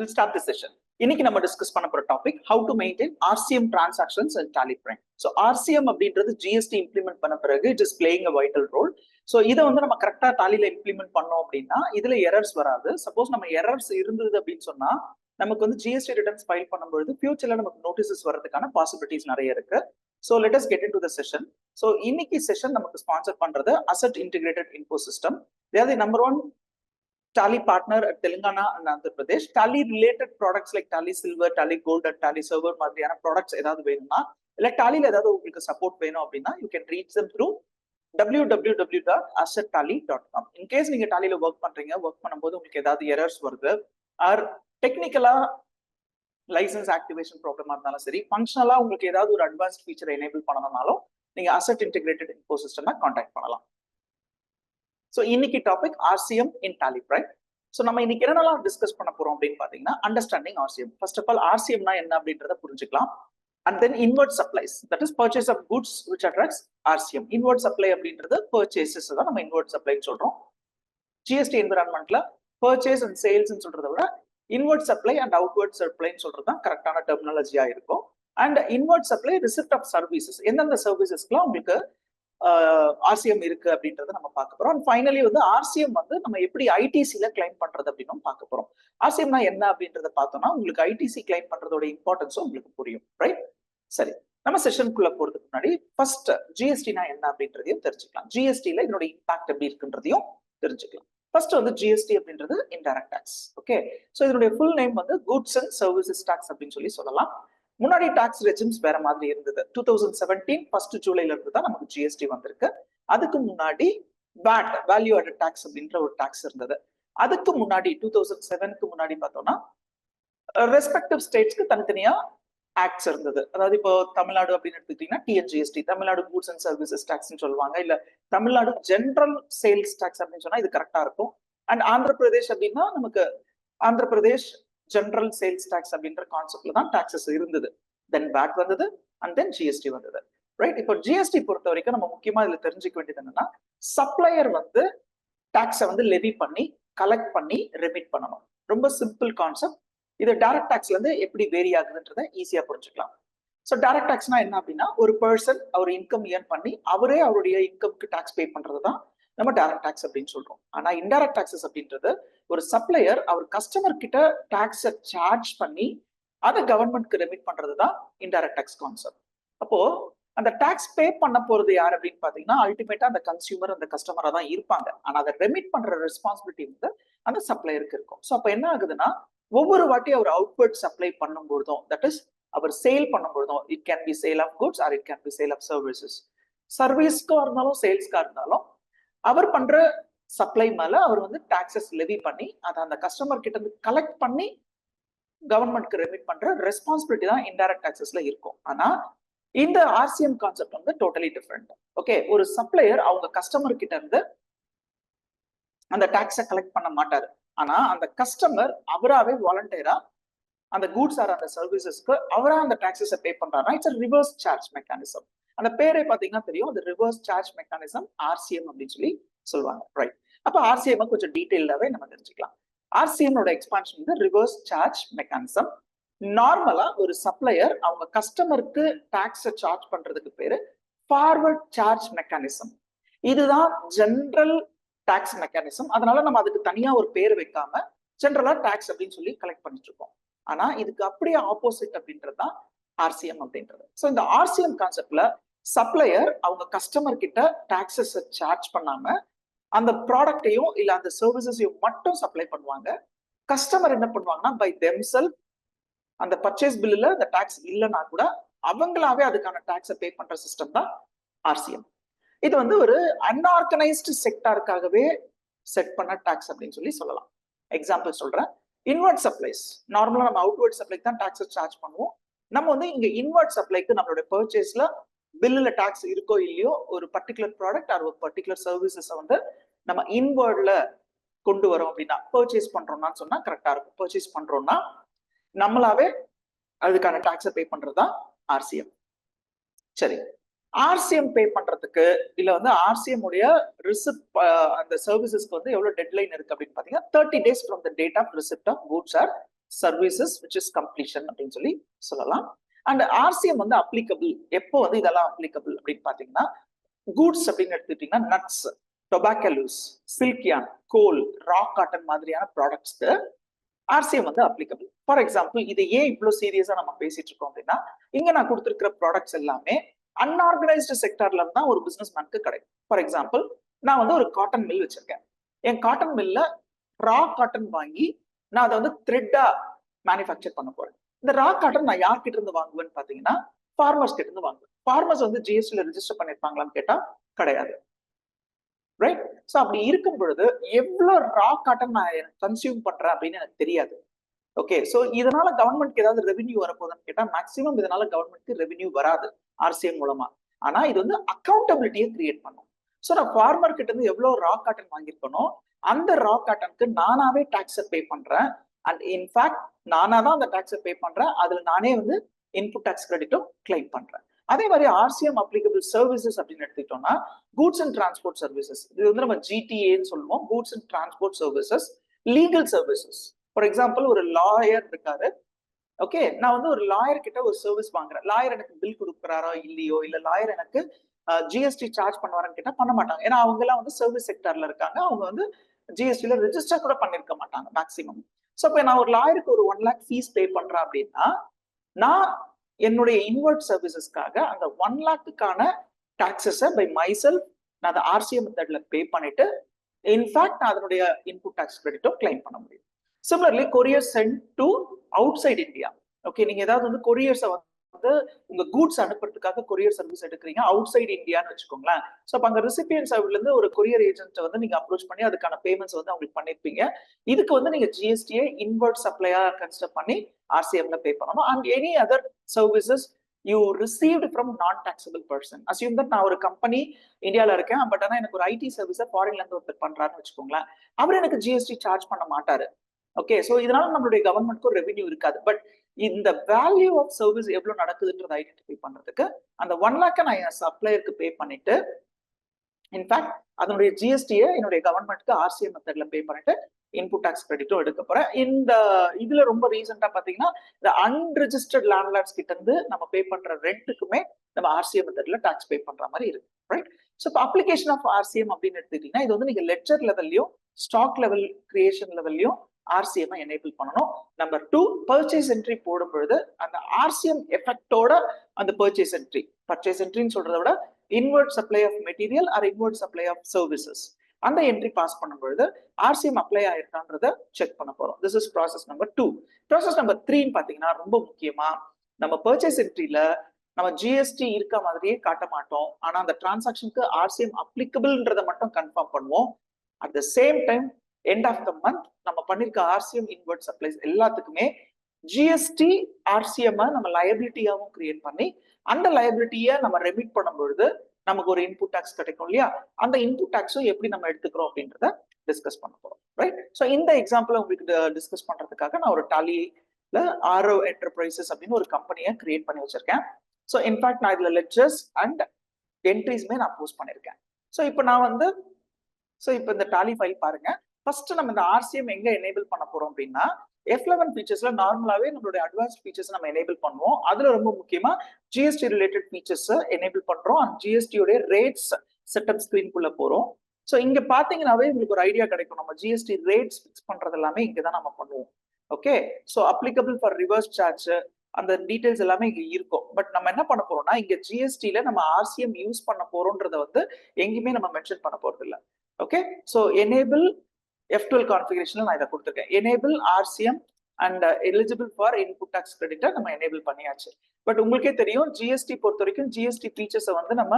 We'll start the session. இன்னைக்கு நம்ம discuss பண்ண போற topic how to maintain RCM transactions in Tally Prime. So RCM அப்படின்றது GST implement பண்ண பிறகு it is playing a vital role. So இதை வந்து நம்ம கரெக்டா டாலில இம்ப்ளிமெண்ட் பண்ணோம் அப்படின்னா இதுல எரர்ஸ் வராது. சப்போஸ் நம்ம எரர்ஸ் இருந்தது அப்படின்னு சொன்னா நமக்கு வந்து GST ரிட்டர்ன்ஸ் ஃபைல் பண்ணும்போது ஃபியூச்சர்ல நமக்கு நோட்டீசஸ் வரதுக்கான பாசிபிலிட்டிஸ் நிறைய இருக்கு. So let us get into the session. So இன்னைக்கு செஷன் நமக்கு ஸ்பான்சர் பண்றது Asset Integrated Info System. They are the number one Tally partner at Telangana and Andhra Pradesh. Tally related products like Tally Silver, Tally Gold and Tally Server மாதிரியான products ஏதாவது வேணும்னா இல்ல டாலில ஏதாவது உங்களுக்கு support வேணும் அப்படின்னா you can reach them through www.assettally.com. In case நீங்க டாலில work பண்றீங்க, ஒர்க் பண்ணும்போது உங்களுக்கு ஏதாவது எரர்ஸ் வருது ஆர் டெக்னிக்கலா லைசன்ஸ் ஆக்டிவேஷன் ப்ராப்ளமா இருந்தாலும் சரி, ஃபங்க்ஷனலா உங்களுக்கு ஏதாவது ஒரு அட்வான்ஸ்ட் ஃபீச்சர் எனேபிள் பண்ணணும்னாலும் நீங்க அசெட் இன்டெகிரேட்டட் இன்ஃபோ சிஸ்டமை கான்டாக்ட் பண்ணலாம். ஸோ இன்னைக்கு topic RCM in Tally Prime. So நம்ம இன்னைக்கு என்னென்னலாம் டிஸ்கஸ் பண்ண போறோம் அப்படின்னு பாத்தீங்கன்னா understanding RCM. First of all RCMனா என்ன அப்படின்றத புரிஞ்சுக்கலாம். And then inward supplies, that is purchase of goods which attracts RCM. Inward supply அப்படின்றது பர்ச்சேசஸ் தான் நம்ம இன்வெர்ட் சப்ளைன்னு சொல்றோம். GST என்விரான்மெண்ட்ல பர்ச்சேஸ் அண்ட் சேல்ஸ் சொல்றதை விட இன்வெர்ட் சப்ளை அண்ட் அவுட்வர்ட் சப்ளைன்னு சொல்றது தான் கரெக்டான டெர்மினாலஜியா இருக்கும். And inward supply receipt of services, எந்தெந்த சர்வீசஸ்க்குலாம் உங்களுக்கு RCM இருக்கு அப்படின்றத நம்ம பார்க்க போறோம். அண்ட் ஃபைனலி வந்து RCM வந்து நம்ம எப்படி ஐடிசில கிளைம் பண்றது அப்படின்னு பார்க்க போறோம். RCMனா என்ன அப்படின்றத பார்த்தோம்னா உங்களுக்கு ஐடிசி கிளைம் பண்றதோட இம்பார்ட்டன்ஸும் உங்களுக்கு புரியும், ரைட்? சரி, நம்ம செஷனுக்குள்ள போறதுக்கு முன்னாடி ஃபர்ஸ்ட் ஜிஎஸ்டினா என்ன அப்படின்றதையும் தெரிஞ்சுக்கலாம். ஜிஎஸ்டில இதனோட இம்பாக்ட் எப்படி இருக்குன்றதையும் தெரிஞ்சுக்கலாம். ஃபர்ஸ்ட் வந்து ஜிஎஸ்டி அப்படின்றது இன்டைரக்ட் டாக்ஸ். ஓகே, ஸோ இதனுடைய ஃபுல் நேம் வந்து குட்ஸ் அண்ட் சர்வீசஸ் டாக்ஸ் அப்படின்னு சொல்லலாம். முன்னாடி டாக்ஸ் ரெஜிம்ஸ் வேற மாதிரி இருந்தது. 2017 ஃபர்ஸ்ட் ஜூலைல இருந்து தான் நமக்கு ஜிஎஸ்டி வந்திருக்கு. அதுக்கு முன்னாடி VAT, வேல்யூ ஆடட் டாக்ஸ் அப்படின்ற ஒரு டாக்ஸ் இருந்தது. அதுக்கு முன்னாடி 2007க்கு முன்னாடி பார்த்தோம்னா ரெஸ்பெக்டிவ் ஸ்டேட்ஸ்க்கு தனித்தனியா ஆக்ட்ஸ் இருந்தது. அதாவது இப்போ தமிழ்நாடு அப்படின்னு எடுத்துக்கிட்டீங்கன்னா TNGST, Tamil Nadu goods and services டாக்ஸ்ன்னு சொல்லுவாங்க. இல்ல தமிழ்நாடு ஜென்ரல் சேல்ஸ் டாக்ஸ் அப்படின்னு சொன்னா இது கரெக்டா இருக்கும். அண்ட் ஆந்திர பிரதேஷ் அப்படின்னா நமக்கு Andhra Pradesh general sales tax அப்படின்ற கான்செப்ட்ல தான் டாக்ஸஸ் இருந்தது. தென் VAT வந்தது அண்ட் தென் ஜிஎஸ்டி வந்தது, ரைட்? இப்போ ஜிஎஸ்டி பொறுத்த வரைக்கும் நம்ம முக்கியமா இதுல தெரிஞ்சுக்க வேண்டியது என்னன்னா சப்ளையர் வந்து டாக்ஸை வந்து லெவி பண்ணி கலெக்ட் பண்ணி ரெமிட் பண்ணணும். ரொம்ப சிம்பிள் கான்செப்ட். இது டைரக்ட் டாக்ஸ்ல இருந்து எப்படி வேரி ஆகுதுன்றதை ஈஸியா புரிஞ்சுக்கலாம். ஸோ டைரக்ட் டாக்ஸ்னா என்ன அப்படின்னா ஒரு பர்சன் அவர் இன்கம் ஏர்ன் பண்ணி அவரே அவருடைய இன்கம்க்கு டாக்ஸ் பே பண்றது தான் நம்ம டைரக்ட் டாக்ஸ் அப்படின்னு சொல்றோம். ஆனா இன்டைரக்ட் டாக்ஸஸ் அப்படின்றது ஒரு சப்ளையர் அவர் கஸ்டமர் கிட்ட டாக்ஸை சார்ஜ் பண்ணி அதை கவர்மெண்ட்க்கு ரெமிட் பண்றது தான் இன்டைரக்ட் டாக்ஸ் கான்செப்ட். அப்போ அந்த டாக்ஸ் பே பண்ண போறது யார் அப்படின்னு பாத்தீங்கன்னா அல்டிமேட்டா அந்த கன்சியூமர் அந்த கஸ்டமரா தான் இருப்பாங்க. ஆனா அதை ரெமிட் பண்ற ரெஸ்பான்சிபிலிட்டி வந்து அந்த சப்ளையருக்கு இருக்கும். ஸோ அப்ப என்ன ஆகுதுன்னா ஒவ்வொரு வாட்டி அவர் அவுட்வர்ட் சப்ளை பண்ணும்பொழுதும், தட் இஸ் அவர் சேல் பண்ணும்பொழுதும், it can be sale of goods or it can be sale of services, சர்வீஸ்க்கா இருந்தாலும் சேல்ஸ்க்கா இருந்தாலும் அவர் பண்ற சப்ளை மேல அவர் வந்து டாக்ஸஸ் லெவி பண்ணி அதை அந்த கஸ்டமர் கிட்ட இருந்து கலெக்ட் பண்ணி கவர்மெண்ட்க்கு ரெமிட் பண்ற ரெஸ்பான்சிபிலிட்டி தான் இன்டைரக்ட் டாக்ஸஸ்ல இருக்கும். ஆனா இந்த RCM கான்செப்ட் வந்து டோட்டலி டிஃப்ரெண்ட். ஓகே, ஒரு சப்ளையர் அவங்க கஸ்டமர் கிட்ட இருந்து அந்த டாக்ஸை கலெக்ட் பண்ண மாட்டாரு. ஆனா அந்த கஸ்டமர் அவராவே வாலண்டியரா அந்த கூட்ஸ் ஆர் அந்த சர்வீசஸ்க்கு அவரா அந்த டாக்ஸஸை பே பண்றாருன்னா இட்ஸ் ரிவர்ஸ் சார்ஜ் மெக்கானிசம். அந்த பேரே பாத்தீங்கன்னா தெரியும், அது ரிவர்ஸ் சார்ஜ் மெக்கானிசம் RCM அப்படின்னு சொல்லி சொல்லுவாங்க, ரைட்? அப்ப RCM கொஞ்சம் டீடைல்டாவே நம்ம தெரிஞ்சுக்கலாம். RCM எக்ஸ்பான்ஷன் வந்து ரிவர்ஸ் சார்ஜ் மெக்கானிசம். நார்மலா ஒரு சப்ளையர் அவங்க கஸ்டமருக்கு டாக்ஸை சார்ஜ் பண்றதுக்கு பேரு ஃபார்வர்ட் சார்ஜ் மெக்கானிசம். இதுதான் ஜெனரல் டாக்ஸ் மெக்கானிசம். அதனால நம்ம அதுக்கு தனியா ஒரு பேர் வைக்காம ஜெனரலா டாக்ஸ் அப்படின்னு சொல்லி கலெக்ட் பண்ணிட்டு இருக்கோம். ஆனா இதுக்கு அப்படியே ஆப்போசிட் அப்படின்றது தான் RCM அப்படின்றது. ஸோ இந்த RCM கான்செப்ட்ல சப்ளையர் அவங்க கஸ்டமர் கிட்ட டாக்ஸஸ் சார்ஜ் பண்ணாம அந்த ப்ராடக்டையும் இல்ல அந்த சர்வீசஸையும் மட்டும் சப்ளை பண்ணுவாங்க. கஸ்டமர் என்ன பண்ணுவாங்கன்னா பை தெம்செல்ஃப் அந்த பர்ச்சேஸ் பில்லுல அந்த டாக்ஸ் இல்லைன்னா கூட அவங்களாவே அதுக்கான டாக்ஸை பே பண்ற சிஸ்டம் தான் RCM. இது வந்து ஒரு அன்ஆர்கனைஸ்டு செக்டாருக்காகவே செட் பண்ண டாக்ஸ் அப்படின்னு சொல்லி சொல்லலாம். எக்ஸாம்பிள் சொல்றேன். இன்வெர்ட் சப்ளைஸ், நார்மலா நம்ம அவுட்வர்ட் சப்ளைக்கு தான் டாக்ஸை சார்ஜ் பண்ணுவோம். நம்ம வந்து இங்க இன்வெர்ட் சப்ளைக்கு நம்மளோட பர்ச்சேஸ்ல பில்லுல டாக்ஸ் இருக்கோ இல்லையோ ஒரு பர்டிகுலர் ப்ராடக்ட் ஆர் ஒரு பர்டிகுலர் சர்வீசஸ் வந்து நம்ம இன்வெர்ட்ல கொண்டு வரோம் அப்படின்னா பர்ச்சேஸ் பண்றோம்னா சொன்னா கரெக்டா இருக்கும். பர்ச்சேஸ் பண்றோம்னா நம்மளாவே அதுக்கான டாக்ஸை பே பண்றதுதான் RCM. சரி, RCM பே பண்றதுக்கு இல்ல வந்து RCM உடைய ரிசிப்ட் அந்த சர்வீசஸ்க்கு வந்து எவ்வளவு டெட்லைன் இருக்கு அப்படின்னு பாத்தீங்கன்னா 30 days from the date of receipt of goods or services which is completion அப்படின்னு சொல்லி சொல்லலாம். அண்ட் ஆர்சிஎம் வந்து அப்ளிகபிள் எப்போ வந்து இதெல்லாம் அப்ளிகபிள் அப்படின்னு பாத்தீங்கன்னா, கூட்ஸ் அப்படின்னு எடுத்துக்கிட்டீங்கன்னா நட்ஸ், டொபாக்கலூஸ், சில்கியான், கோல், ராக் காட்டன் மாதிரியான ப்ராடக்ட்ஸ்க்கு ஆர்சிஎம் வந்து அப்ளிகபிள். ஃபார் எக்ஸாம்பிள், இது ஏன் இவ்வளவு சீரியஸா நம்ம பேசிட்டு இருக்கோம் அப்படின்னா, இங்க நான் கொடுத்திருக்கிற ப்ராடக்ட்ஸ் எல்லாமே அன்ஆர்கனைஸ்டு செக்டர்ல இருந்தா ஒரு பிசினஸ் மேனுக்கு கிடைக்கும். ஃபார் எக்ஸாம்பிள், நான் வந்து ஒரு காட்டன் மில் வச்சிருக்கேன். என் காட்டன் மில்ல ரா காட்டன் வாங்கி நான் அதை வந்து த்ரெட்டா மேனுஃபேக்சர் பண்ண போறேன். இந்த ரா காட்டன் நான் யார்கிட்ட இருந்து வாங்குவேன்னு பாத்தீங்கன்னா, ஃபார்மர்ஸ் கிட்ட இருந்து வாங்குவேன். ஃபார்மர்ஸ் வந்து ஜிஎஸ்டில ரெஜிஸ்டர் பண்ணிருப்பாங்களான்னு கேட்டா கிடையாது. ரைட்? சோ அப்படி இருக்கும் பொழுது எவ்வளவு ரா காட்டன் நான் கன்சியூம் பண்றேன் அப்படின்னு எனக்கு தெரியாது. ஓகே, சோ இதனால கவர்மெண்ட்க்கு ஏதாவது ரெவென்யூ வரப்போகுதுன்னு கேட்டா மேக்ஸிமம் இதனால கவர்மெண்ட்க்கு ரெவென்யூ வராது ஆர்சிஎம் மூலமா. ஆனா இது வந்து அக்கௌண்டபிலிட்டியை கிரியேட் பண்ணும். சோ நான் ஃபார்மர் கிட்ட இருந்து எவ்வளவு ரா காட்டன் வாங்கியிருக்கணும், அந்த ரா காட்டனுக்கு நானாவே டாக்ஸை பே பண்றேன். அண்ட் இன்ஃபேக்ட் நானா தான் அந்த டாக்ஸை பே பண்றேன். அதுல நானே வந்து இன்புட் டாக்ஸ் கிரெடிட்டும் கிளைம் பண்றேன். அதே மாதிரி ஆர்சிஎம் அப்ளிகபிள் சர்வீசஸ் அப்படின்னு எடுத்துக்கிட்டோம்னா, கூட்ஸ் அண்ட் டிரான்ஸ்போர்ட் சர்வீசஸ், இது வந்து நம்ம ஜிடிஏன்னு சொல்லுவோம். Goods and transport services, legal services. For example, ஒரு லாயர் இருக்காரு. ஓகே, நான் வந்து ஒரு லாயர் கிட்ட ஒரு சர்வீஸ் வாங்குறேன். லாயர் எனக்கு பில் கொடுக்குறாரோ இல்லையோ, இல்ல லாயர் எனக்கு ஜிஎஸ்டி சார்ஜ் பண்ணுவாருன்னு கேட்டா பண்ண மாட்டாங்க. ஏன்னா அவங்க எல்லாம் வந்து சர்வீஸ் செக்டர்ல இருக்காங்க. அவங்க வந்து ஜிஎஸ்டில ரெஜிஸ்டர் கூட பண்ணிருக்க மாட்டாங்க மேக்சிமம். சோ இப்ப நான் ஒரு லாயருக்கு ஒரு 1 lakh ஃபீஸ் பே பண்றேன் அப்படின்னா, நான் என்னுடைய இன்வெர்ட் சர்வீசஸ்க்காக அந்த 1 lakhக்கான டாக்ஸஸை பை மைசெல்ஃப் நான் அதை ஆர்சிஎம் மெத்தட்ல பே பண்ணிட்டு இன்ஃபேக்ட் நான் அதனுடைய இன்புட் டாக்ஸ் கிரெடிட்டும் கிளைம் பண்ண முடியும். Similarly courier sent to outside India. Okay, நீங்க ஏதாவது வந்து கொரியர்ஸை வந்து உங்க கூட்ஸ் அனுப்புறதுக்காக கொரியர் சர்வீஸ் எடுக்கிறீங்க அவுட் சைட் இந்தியான்னு வச்சுக்கோங்களேன். ஸோ அப்போ அங்க ரெசிபியன்ட் சைட்ல இருந்து ஒரு கொரியர் ஏஜென்ட்டை வந்து நீங்க அப்ரோச் பண்ணி அதுக்கான பேமெண்ட்ஸ் வந்து அவங்களுக்கு பண்ணிருப்பீங்க. இதுக்கு வந்து நீங்க ஜிஎஸ்டியை இன்வெர்ட் சப்ளையா கன்சிடர் பண்ணி ஆர்சிஎம்ல பே பண்ணணும். And any other services you received from நான் டாக்ஸபிள் பர்சன். அசியூம் தட் நான் ஒரு கம்பெனி இந்தியாவில் இருக்கேன், பட் ஆனால் எனக்கு ஒரு ஐடி சர்வீஸை ஃபாரின்ல இருந்து ஒருத்தர் பண்றாருன்னு வச்சுக்கோங்களேன். அவர் எனக்கு ஜிஎஸ்டி சார்ஜ் பண்ண மாட்டாரு. ஓகே, சோ இதனால நம்மளுடைய கவர்மெண்ட்க்கும் ரெவென்யூ இருக்காது. பட் இந்த வேல்யூ ஆஃப் சர்வீஸ் எவ்வளவு நடக்குதுன்றதை ஐடென்டிஃபை பண்றதுக்கு அந்த 1 lakh நான் என் சப்ளையருக்கு பே பண்ணிட்டு இன்ஃபேக்ட் அதனுடைய ஜிஎஸ்டியை என்னுடைய கவர்மெண்ட்க்கு ஆர்சிஎம் மெத்தட்ல பே பண்ணிட்டு இன்புட் டாக்ஸ் கிரெடிட்டும் எடுக்க போறேன். இந்த இதுல ரொம்ப ரீசெண்டா பாத்தீங்கன்னா இந்த அன்ரெஜிஸ்டர்ட் லேண்ட்லார்ட்ஸ் கிட்ட இருந்து நம்ம பே பண்ற ரெண்ட்டுக்குமே நம்ம ஆர்சிஎம் மெத்தட்ல டாக்ஸ் பே பண்ற மாதிரி இருக்கு. ரைட்? ஸோ இப்போ அப்ளிகேஷன் ஆஃப் ஆர்சிஎம் அப்படின்னு எடுத்துக்கிட்டீங்கன்னா, இது வந்து நீங்க லெட்ஜர் லெவல்லையும் ஸ்டாக் லெவல் கிரியேஷன் லெவல்லையும் ஆர்சிஎம் எனேபிள் பண்ணணும். நம்பர் 2, பர்ச்சேஸ் என்ட்ரி போடும் பொழுது அந்த ஆர்சிஎம் எஃபெக்டோட அந்த பர்ச்சேஸ் என்ட்ரின்னு சொல்றதை விட inward supply of material or inward supply of services அந்த என்ட்ரி பாஸ் பண்ணும் பொழுது ஆர்சிஎம் அப்ளை ஆயிருக்கான்றத செக் பண்ண போறோம். This is process number 2. Process number 3 பாத்தீங்கன்னா ரொம்ப முக்கியமா, நம்ம பர்ச்சேஸ் என்ட்ரியில நம்ம ஜிஎஸ்டி இருக்க மாதிரியே காட்ட மாட்டோம். ஆனா அந்த டிரான்சாக்ஷனுக்கு ஆர்சிஎம் அப்ளிகபிள்ன்றதை மட்டும் கன்ஃபார்ம் பண்ணுவோம். At the same time end of the month நம்ம பண்ணிருக்க ஆர்சிஎம் இன்வெர்ட் சப்ளைஸ் எல்லாத்துக்குமே ஜிஎஸ்டி ஆர்சிஎம் நம்ம லயபிலிட்டியாவும் கிரியேட் பண்ணி அந்த லயபிலிட்டியை நம்ம ரெமிட் பண்ணும் பொழுது நமக்கு ஒரு இன்புட் டாக்ஸ் கிடைக்கும் இல்லையா, அந்த இன்புட் டாக்ஸும் எப்படி நம்ம எடுத்துக்கிறோம் அப்படின்றத டிஸ்கஸ் பண்ண போறோம். ரைட்? ஸோ இந்த எக்ஸாம்பிள் உங்களுக்கு டிஸ்கஸ் பண்றதுக்காக நான் ஒரு டாலியில ஆரோ என்டர்பிரைசஸ் அப்படின்னு ஒரு கம்பெனியை கிரியேட் பண்ணி வச்சிருக்கேன். ஸோ இன்ஃபேக்ட் நான் இதுல லெட்ஜர்ஸ் அண்ட் என்ட்ரிஸ்மே நான் போஸ்ட் பண்ணிருக்கேன். ஸோ இப்போ நான் வந்து இப்போ இந்த டாலி ஃபைல் பாருங்க. ஃபர்ஸ்ட் நம்ம இந்த ஆர்சிஎம் எங்க எனேபிள் பண்ண போறோம் அப்படின்னா, F11 ஃபீச்சர்ஸ்ல நார்மலாவே நம்மளுடைய அட்வான்ஸ்ட் ஃபீச்சர்ஸ் நம்ம எனேபிள் பண்ணுவோம். அதுல ரொம்ப முக்கியமா ஜிஎஸ்டி ரிலேட்டட் ஃபீச்சர்ஸ் எனேபிள் பண்றோம். அண்ட் ஜிஎஸ்டியோட ரேட்ஸ் செட்டப் ஸ்கிரீனுக்குள்ள போறோம். ஸோ இங்க பாத்தீங்கன்னாவே உங்களுக்கு ஒரு ஐடியா கிடைக்கும். நம்ம ஜிஎஸ்டி ரேட்ஸ் ஃபிக்ஸ் பண்றது எல்லாமே இங்கதான் நம்ம பண்ணுவோம். Okay, so applicable for reverse charge அந்த டீடைல்ஸ் எல்லாமே இங்க இருக்கும். பட் நம்ம என்ன பண்ண போறோம்னா, இங்க ஜிஎஸ்டில நம்ம ஆர்சிஎம் யூஸ் பண்ண போறோம்ன்றத வந்து எங்கேயுமே நம்ம மென்ஷன் பண்ண போறது இல்லை. ஓகே, ஸோ எனேபிள் F12 கான்ஃபிகரேஷன்ல நான் இதை கொடுத்துருக்கேன். Enable RCM and eligible for input tax கிரெடிட்டை நம்ம எனேபிள் பண்ணியாச்சு. பட் உங்களுக்கே தெரியும், ஜிஎஸ்டி பொறுத்த வரைக்கும் ஜிஎஸ்டி ஃபீச்சர்ஸை வந்து நம்ம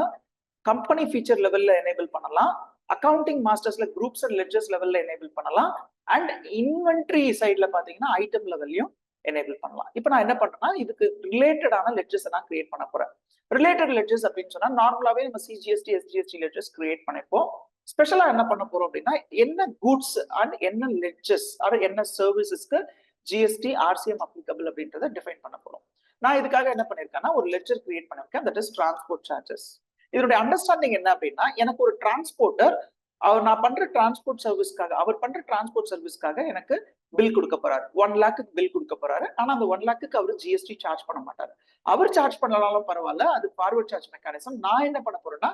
கம்பெனி ஃபீச்சர் லெவல்ல எனேபிள் பண்ணலாம், அக்கௌண்டிங் மாஸ்டர்ஸ்ல குரூப்ஸ் அண்ட் லெட்ஜர்ஸ் லெவல்ல எனேபிள் பண்ணலாம், அண்ட் இன்வென்ட்ரி சைட்ல பாத்தீங்கன்னா ஐட்டம் லெவல்லையும் எனேபிள் பண்ணலாம். இப்போ நான் என்ன பண்றேன்னா, இதுக்கு ரிலேட்டடான லெட்ஜர்ஸ் நான் கிரியேட் பண்ண போறேன். ரிலேட்டட் லெட்ஜர்ஸ் அப்படின்னு சொன்னா நார்மலாவே நம்ம சிஜிஎஸ்டி எஸ்ஜிஎஸ்டி லெட்ஜர்ஸ் கிரியேட் பண்ணிப்போம். ஸ்பெஷலா என்ன பண்ண போறோம் அப்படின்னா, என்ன குட்ஸ் அண்ட் என்ன லெட்ஜர்ஸ் ஆர் என்ன சர்வீசஸ்க்கு ஜிஎஸ்டி ஆர்சிஎம் அப்ளிகபிள் அப்படின்றத டிஃபைன் பண்ண போறோம். நான் இதுக்காக என்ன பண்ணிருக்கேன்னா, ஒரு லெட்ஜர் கிரியேட் பண்ணிருக்கேன், தட் இஸ் டிரான்ஸ்போர்ட் சார்ஜஸ். இதனுடைய அண்டர்ஸ்டாண்டிங் என்ன அப்படின்னா, எனக்கு ஒரு டிரான்ஸ்போர்ட்டர் நான் பண்ற டிரான்ஸ்போர்ட் சர்வீஸ்க்காக அவர் பண்ற டிரான்ஸ்போர்ட் சர்வீஸ்க்காக எனக்கு பில் கொடுக்க போறாரு. 1 லேக்கு பில் கொடுக்க போறாரு. ஆனா அந்த 1 லேக்கு அவர் ஜிஎஸ்டி சார்ஜ் பண்ண மாட்டாரு. அவர் சார்ஜ் பண்ணலாலும் பரவாயில்ல, அது ஃபார்வர்ட் சார்ஜ் மெக்கானிசம். நான் என்ன பண்ண போறேன்னா